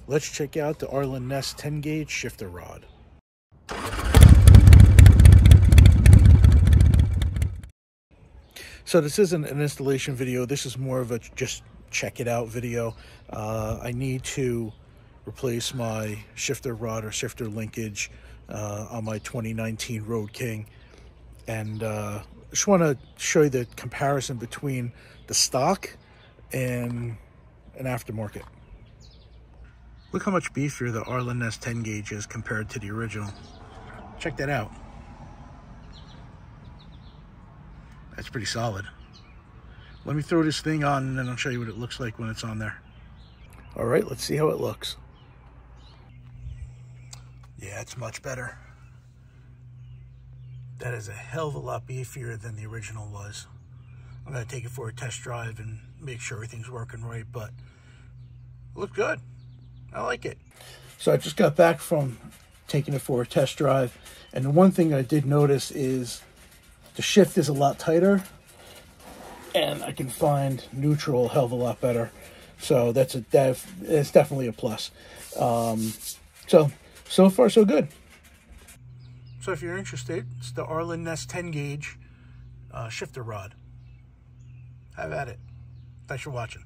let's check out the Arlen Ness 10 gauge shifter rod. So this isn't an installation video. This is more of a just check it out video. I need to replace my shifter rod or shifter linkage on my 2019 Road King. And just want to show you the comparison between the stock and an aftermarket. Look how much beefier the Arlen Ness 10 gauge is compared to the original. Check that out. That's pretty solid. Let me throw this thing on and then I'll show you what it looks like when it's on there. All right, let's see how it looks. Yeah, it's much better. That is a hell of a lot beefier than the original was. I'm gonna take it for a test drive and make sure everything's working right, but it looked good. I like it. So I just got back from taking it for a test drive, and the one thing I did notice is the shift is a lot tighter, and I can find neutral a hell of a lot better. So it's definitely a plus. So far so good. So if you're interested, it's the Arlen Ness 10 gauge shifter rod. Have at it. Thanks for watching.